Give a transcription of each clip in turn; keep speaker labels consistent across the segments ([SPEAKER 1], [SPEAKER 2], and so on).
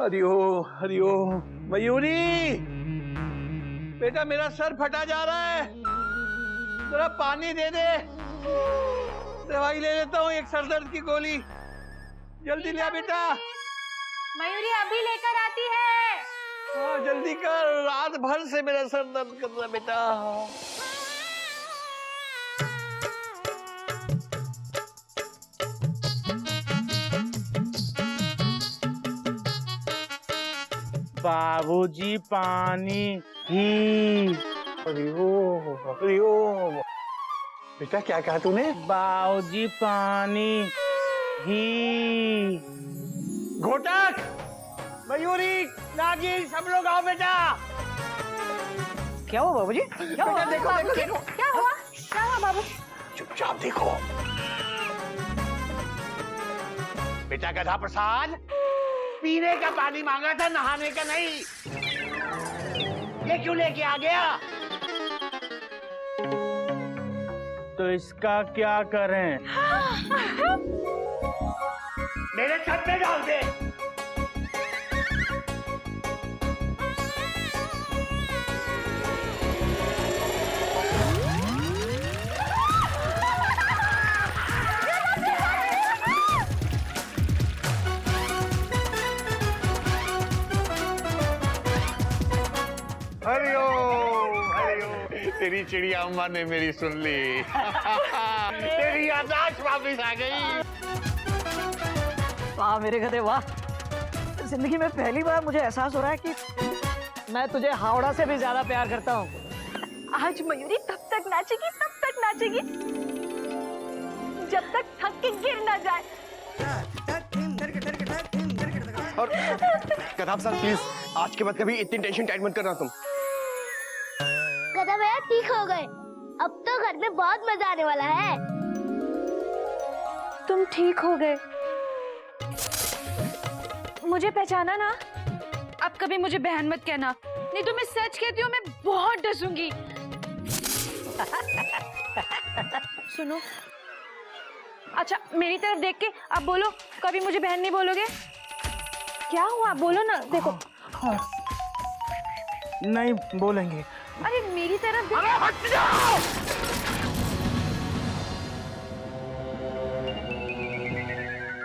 [SPEAKER 1] हरिओ मयूरी, बेटा मेरा सर फटा जा रहा है, जरा पानी दे दे, दवाई ले लेता हूँ, एक सर दर्द की गोली, जल्दी ले बेटा।
[SPEAKER 2] मयूरी अभी लेकर आती है।
[SPEAKER 1] हाँ जल्दी कर, रात भर से मेरा सर दर्द कर रहा बेटा।
[SPEAKER 3] बाबूजी पानी ही।
[SPEAKER 1] हरिओम बेटा, क्या कहा तूने?
[SPEAKER 3] बाबूजी पानी ही।
[SPEAKER 1] घोटक, मयूरी, नागिन, सब लोग आओ बेटा।
[SPEAKER 4] क्या हुआ बाबूजी? क्या हुआ?
[SPEAKER 1] देखो देखो देखो,
[SPEAKER 2] क्या हुआ? क्या हुआ बाबू?
[SPEAKER 1] चुपचाप देखो। बेटा गधा प्रसाद, पीने का पानी मांगा था, नहाने का नहीं। ये क्यों लेके आ गया?
[SPEAKER 3] तो इसका क्या करें?
[SPEAKER 1] मेरे छत पे डाल दे। हरिओम हरिओम, तेरी चिड़िया अम्मा ने मेरी सुन ली। तेरी याददाश्त वापस आ गई।
[SPEAKER 4] वाह मेरे गधे वाह, जिंदगी में पहली बार मुझे एहसास हो रहा है कि मैं तुझे हावड़ा से भी ज्यादा प्यार करता हूँ।
[SPEAKER 2] आज मयूरी तब तक नाचेगी, तब तक नाचेगी जब तक थक के गिर ना जाए।
[SPEAKER 5] और गधा साहब प्लीज, आज के बाद कभी इतनी टेंशन टाइट मत करना तुम।
[SPEAKER 6] गधा भैया ठीक हो गए, अब तो घर में बहुत मजा आने वाला है।
[SPEAKER 2] तुम ठीक हो गए, मुझे पहचाना ना? अब कभी मुझे बहन मत कहना, नहीं तो मैं सच कहती हूँ, मैं बहुत डसूंगी। सुनो, अच्छा मेरी तरफ देख के अब बोलो, कभी मुझे बहन नहीं बोलोगे? क्या हुआ बोलो ना, देखो।
[SPEAKER 3] नहीं बोलेंगे।
[SPEAKER 2] अरे मेरी तरफ देख।
[SPEAKER 1] अरे हट जाओ!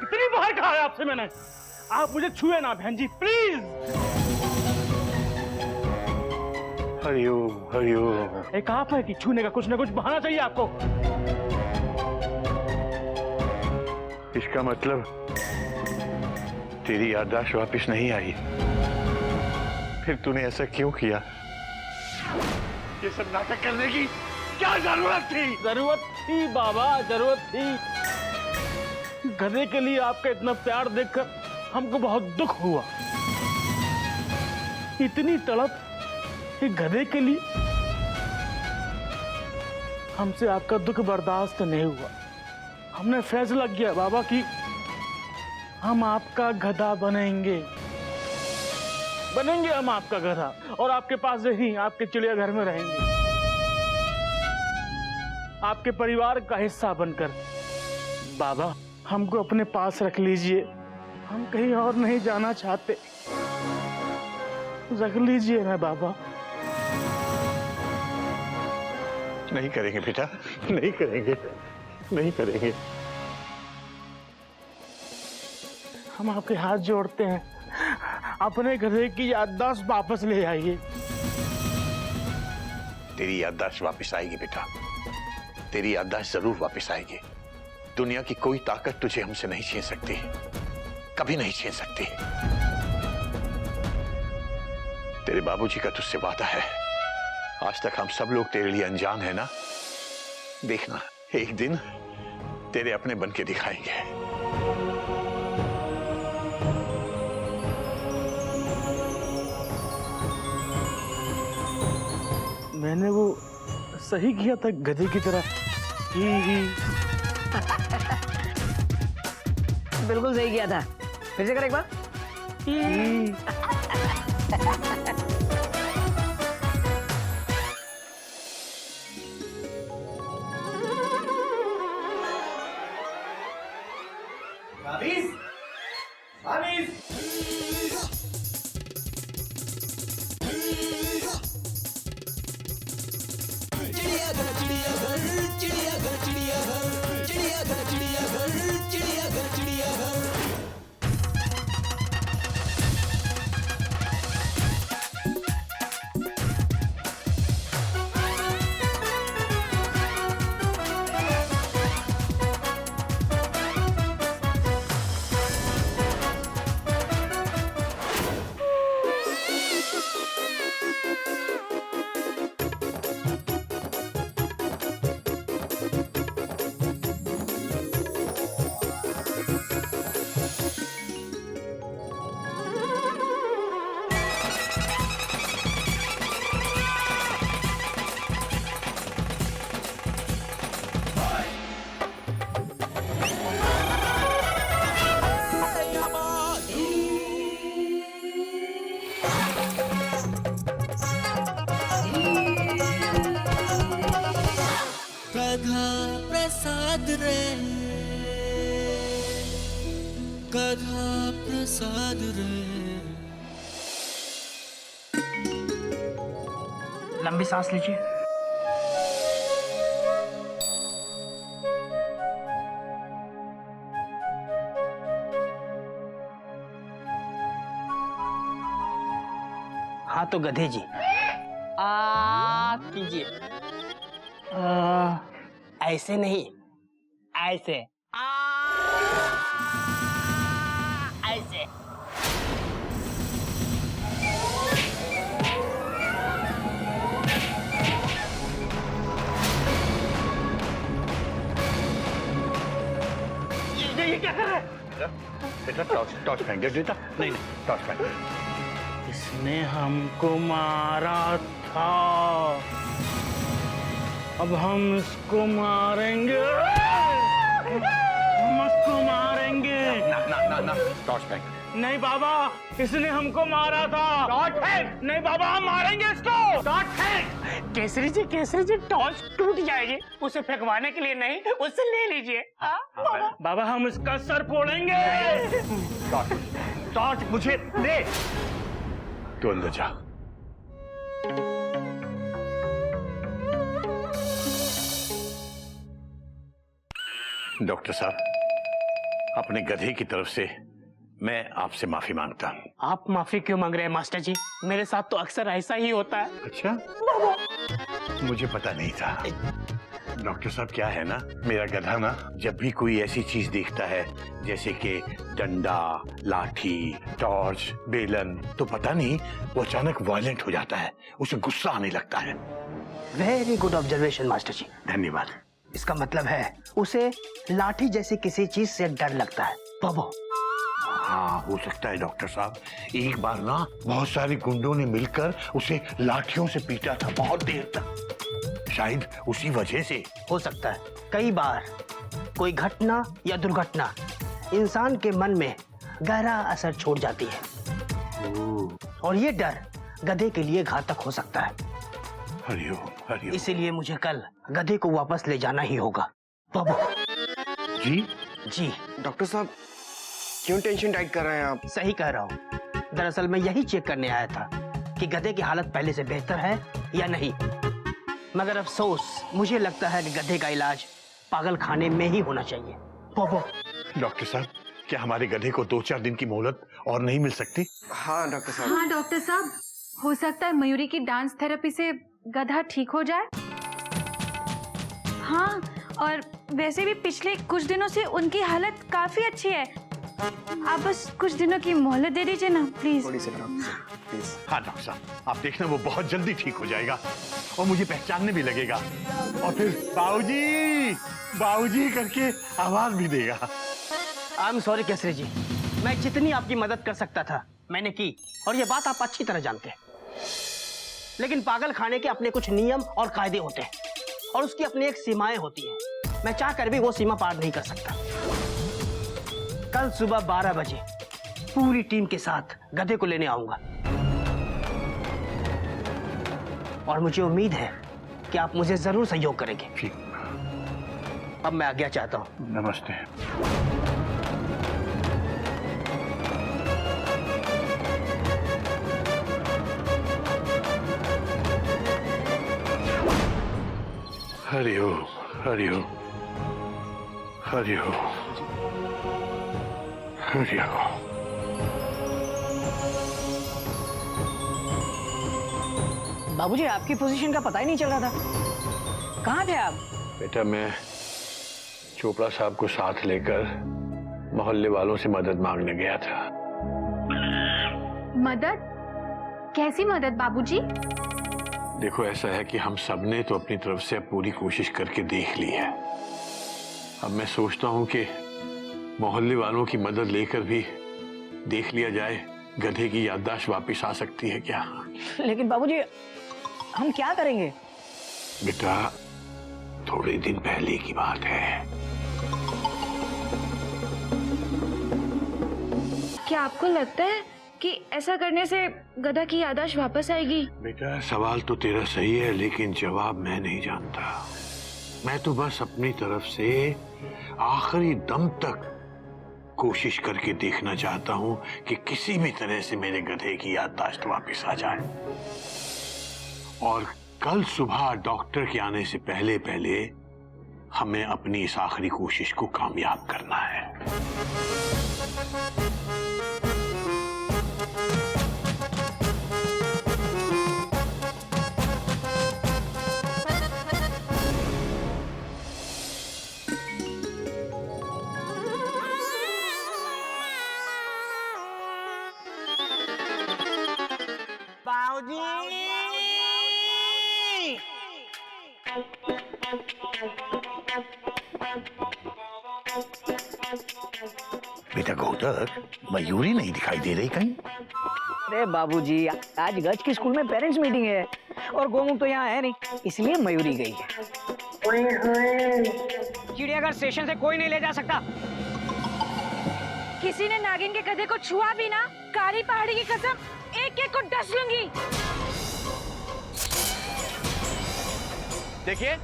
[SPEAKER 3] कितनी बार कहा है आपसे मैंने, आप मुझे छुए ना बहन जी, प्लीज।
[SPEAKER 1] हरिओम हरिओम।
[SPEAKER 3] एक आप है कि छूने का कुछ ना कुछ बहाना चाहिए आपको।
[SPEAKER 1] इसका मतलब तेरी याददाश्त वापस नहीं आई, फिर तूने ऐसा क्यों किया? ये सब नाटक करने की क्या जरूरत थी?
[SPEAKER 3] जरूरत थी बाबा, जरूरत थी। गधे के लिए आपका इतना प्यार देखकर हमको बहुत दुख हुआ। इतनी तड़प कि गधे के लिए हमसे आपका दुख बर्दाश्त नहीं हुआ। हमने फैसला किया बाबा कि हम आपका गधा बनेंगे, बनेंगे हम आपका गधा, और आपके पास ही आपके चिड़ियाघर में रहेंगे, आपके परिवार का हिस्सा बनकर। बाबा हमको अपने पास रख लीजिए, हम कहीं और नहीं जाना चाहते, रख लीजिए ना बाबा।
[SPEAKER 1] नहीं करेंगे बेटा, नहीं करेंगे, नहीं करेंगे।
[SPEAKER 3] हम आपके हाथ जोड़ते हैं, अपने गधे की याददाश्त वापस ले आइए।
[SPEAKER 1] तेरी याददाश्त वापस आएगी बेटा, तेरी याददाश्त जरूर वापस आएगी। दुनिया की कोई ताकत तुझे हमसे नहीं छीन सकती, कभी नहीं छीन सकती। तेरे बाबूजी का तुझसे वादा है, आज तक हम सब लोग तेरे लिए अनजान है ना। देखना एक दिन तेरे अपने बन के दिखाएंगे।
[SPEAKER 3] मैंने वो सही किया था गधे की तरह ही।
[SPEAKER 4] बिल्कुल सही किया था, फिर से कर एक बार।
[SPEAKER 5] भाभी, भाभी,
[SPEAKER 7] कथा प्रसाद रे, कथा प्रसाद रे।
[SPEAKER 4] लंबी सांस लीजिए। हाँ तो गधे जी आ कीजिए। ऐसे नहीं, ऐसे ऐसे। ये क्या कर रहा है?
[SPEAKER 5] बेटा टॉर्च फेंक दे बेटा। नहीं टॉर्च फेंक दे।
[SPEAKER 3] इसने हमको मारा था, अब हम इसको मारेंगे। हम इसको मारेंगे।
[SPEAKER 5] ना टॉर्च फेंक।
[SPEAKER 3] नहीं बाबा, इसने हमको मारा था। टॉर्च फेंक। नहीं बाबा, हम मारेंगे इसको। टॉर्च फेंक। केसरी जी टॉर्च टूट जाएगी, उसे फेंकवाने के लिए नहीं, उससे ले लीजिए। बाबा हम इसका सर फोड़ेंगे।
[SPEAKER 5] टॉर्च मुझे दे। तू अंदर जा। डॉक्टर साहब, अपने गधे की तरफ से मैं आपसे माफी मांगता हूँ।
[SPEAKER 3] आप माफी क्यों मांग रहे हैं मास्टर जी? मेरे साथ तो अक्सर ऐसा ही होता है।
[SPEAKER 5] अच्छा, मुझे पता नहीं था। डॉक्टर साहब क्या है ना, मेरा गधा ना जब भी कोई ऐसी चीज देखता है जैसे कि डंडा, लाठी, टॉर्च, बेलन, तो पता नहीं वो अचानक वायलेंट हो जाता है, उसे गुस्सा आने लगता है।
[SPEAKER 4] वेरी गुड ऑब्जर्वेशन मास्टर जी।
[SPEAKER 5] धन्यवाद।
[SPEAKER 4] इसका मतलब है उसे लाठी जैसी किसी चीज से डर लगता है। बाबू
[SPEAKER 5] हाँ, हो सकता है डॉक्टर साहब। एक बार ना बहुत सारे गुंडों ने मिलकर उसे लाठियों से पीटा था बहुत देर तक। शायद उसी वजह से।
[SPEAKER 4] हो सकता है कई बार कोई घटना या दुर्घटना इंसान के मन में गहरा असर छोड़ जाती है और ये डर गधे के लिए घातक हो सकता है।
[SPEAKER 5] हरिओम हरिओम।
[SPEAKER 4] इसीलिए मुझे कल गधे को वापस ले जाना ही होगा। बाबू जी।
[SPEAKER 5] डॉक्टर साहब क्यों टेंशन टाइट कर रहे हैं आप?
[SPEAKER 4] सही कह रहा हूँ। दरअसल मैं यही चेक करने आया था कि गधे की हालत पहले से बेहतर है या नहीं। मगर अफसोस मुझे लगता है कि गधे का इलाज पागल खाने में ही होना चाहिए। बाबू
[SPEAKER 5] डॉक्टर साहब, क्या हमारे गधे को 2-4 दिन की मोहलत और नहीं मिल सकती?
[SPEAKER 8] हाँ डॉक्टर साहब।
[SPEAKER 2] हाँ डॉक्टर साहब, हो सकता है मयूरी की डांस थेरेपी से गधा ठीक हो जाए। हाँ, और वैसे भी पिछले कुछ दिनों से उनकी हालत काफी अच्छी है। आप बस कुछ दिनों की मोहलत दे दीजिए ना प्लीज।
[SPEAKER 8] थोड़ी सी प्लीज।
[SPEAKER 5] हाँ डॉक्टर साहब, आप देखना वो बहुत जल्दी ठीक हो जाएगा और मुझे पहचानने भी लगेगा और फिर बाबूजी करके आवाज भी देगा।
[SPEAKER 4] आई एम सॉरी केसरी जी, मैं जितनी आपकी मदद कर सकता था मैंने की और ये बात आप अच्छी तरह जानते हैं। लेकिन पागल खाने के अपने कुछ नियम और कायदे होते हैं और उसकी अपनी एक सीमाएं होती हैं। मैं चाह कर भी वो सीमा पार नहीं कर सकता। कल सुबह 12 बजे पूरी टीम के साथ गधे को लेने आऊंगा और मुझे उम्मीद है कि आप मुझे जरूर सहयोग करेंगे।
[SPEAKER 5] ठीक।
[SPEAKER 4] अब मैं आज्ञा चाहता हूँ।
[SPEAKER 5] नमस्ते। हरिओम हरिओम हरि हो, हरि हो।
[SPEAKER 4] बाबूजी आपकी पोजीशन का पता ही नहीं चल रहा था, कहाँ थे आप?
[SPEAKER 5] बेटा मैं चोपड़ा साहब को साथ लेकर मोहल्ले वालों से मदद मांगने गया था।
[SPEAKER 2] मदद? कैसी मदद बाबूजी?
[SPEAKER 5] देखो ऐसा है कि हम सबने तो अपनी तरफ से पूरी कोशिश करके देख ली है। अब मैं सोचता हूँ कि मोहल्ले वालों की मदद लेकर भी देख लिया जाए, गधे की याददाश्त वापस आ सकती है क्या?
[SPEAKER 4] लेकिन बाबूजी हम क्या करेंगे?
[SPEAKER 5] बेटा थोड़े दिन पहले की बात है।
[SPEAKER 2] क्या आपको लगता है कि ऐसा करने से गधा की याददाश्त वापस आएगी?
[SPEAKER 5] बेटा सवाल तो तेरा सही है, लेकिन जवाब मैं नहीं जानता। मैं तो बस अपनी तरफ से आखिरी दम तक कोशिश करके देखना चाहता हूं कि किसी भी तरह से मेरे गधे की याददाश्त वापस आ जाए। और कल सुबह डॉक्टर के आने से पहले पहले हमें अपनी इस आखिरी कोशिश को कामयाब करना है। बेटा गौतक, मयूरी नहीं दिखाई दे रही कहीं?
[SPEAKER 4] अरे बाबूजी आज गज की स्कूल में पेरेंट्स मीटिंग है और गोमुख तो यहाँ है नहीं, इसलिए मयूरी गई है। चिड़ियाघर स्टेशन से कोई नहीं ले जा सकता।
[SPEAKER 2] किसी ने नागिन के गधे को छुआ भी ना, काली पहाड़ी की कसम एक एक को डस लूंगी।
[SPEAKER 8] देखिए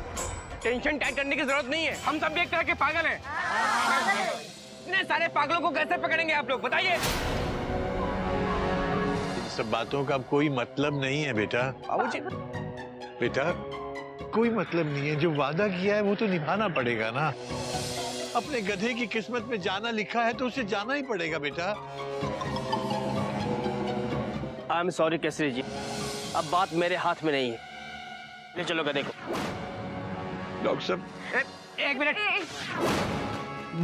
[SPEAKER 8] टेंशन टाइट करने की जरूरत नहीं है, हम सब भी एक तरह के पागल हैं। इतने सारे पागलों को कैसे पकड़ेंगे आप लोग बताइए?
[SPEAKER 5] इन सब बातों का अब कोई मतलब नहीं है बेटा।
[SPEAKER 8] बाबूजी
[SPEAKER 5] बेटा कोई मतलब नहीं है, जो वादा किया है वो तो निभाना पड़ेगा ना। अपने गधे की किस्मत में जाना लिखा है तो उसे जाना ही पड़ेगा बेटा।
[SPEAKER 4] आई एम सॉरी केसरी जी, अब बात मेरे हाथ में नहीं है। ले चलो गधे को।
[SPEAKER 5] डॉक्टर साहब
[SPEAKER 8] एक मिनट।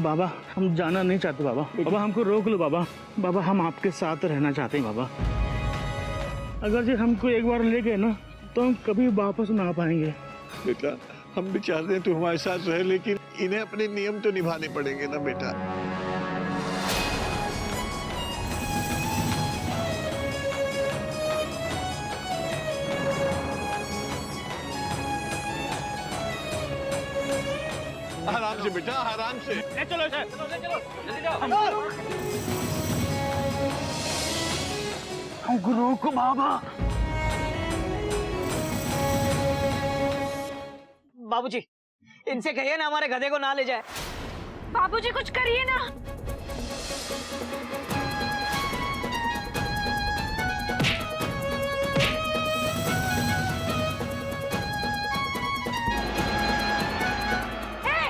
[SPEAKER 3] बाबा हम जाना नहीं चाहते बाबा। बाबा हमको रोक लो बाबा। बाबा हम आपके साथ रहना चाहते हैं बाबा। अगर जी हमको एक बार ले गए ना तो हम कभी वापस ना आ पाएंगे।
[SPEAKER 5] बेटा हम भी चाहते हैं तू हमारे साथ रहे, लेकिन इन्हें अपने नियम तो निभाने पड़ेंगे ना बेटा। आराम से बेटा, आराम से।
[SPEAKER 8] ले चलो इसे। जल्दी जाओ।
[SPEAKER 3] हमको रोको बाबा।
[SPEAKER 4] बाबूजी इनसे कहिए ना हमारे गधे को ना ले जाए।
[SPEAKER 2] बाबूजी कुछ करिए ना। हे!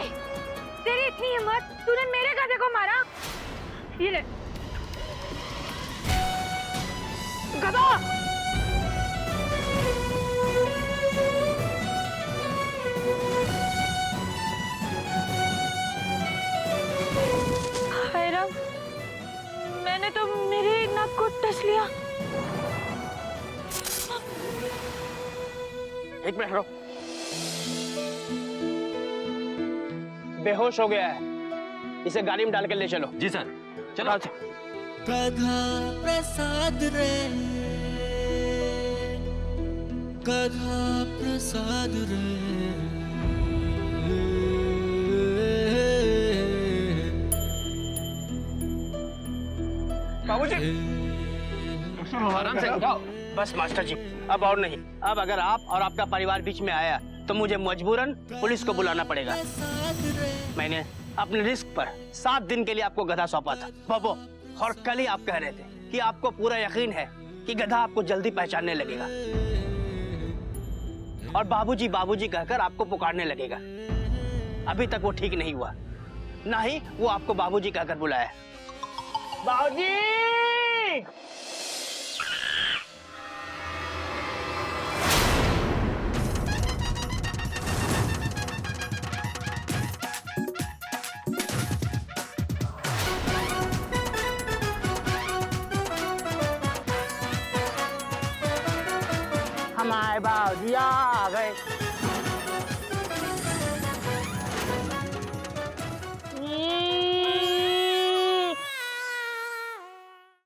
[SPEAKER 2] तेरी इतनी हिम्मत, तूने मेरे गधे को मारा? ये ले गधा। मैंने तो मेरी नाक को डस लिया।
[SPEAKER 4] एक मिनट रुको। बेहोश हो गया है, इसे गाड़ी में डाल के ले चलो।
[SPEAKER 8] जी सर चलो।
[SPEAKER 7] गधा प्रसाद रे, गधा प्रसाद रे।
[SPEAKER 8] बाबूजी आराम से उठाओ।
[SPEAKER 4] बस मास्टर जी अब और नहीं। अब अगर आप और आपका परिवार बीच में आया तो मुझे मजबूरन पुलिस को बुलाना पड़ेगा। मैंने अपने रिस्क पर 7 दिन के लिए आपको गधा सौंपा था बाबू, और कल ही आप कह रहे थे कि आपको पूरा यकीन है कि गधा आपको जल्दी पहचानने लगेगा और बाबूजी बाबूजी कहकर आपको पुकारने लगेगा। अभी तक वो ठीक नहीं हुआ। ना ही वो आपको बाबूजी कहकर बुलाया। बाबूजी! हमारे बाबूजी आ गए।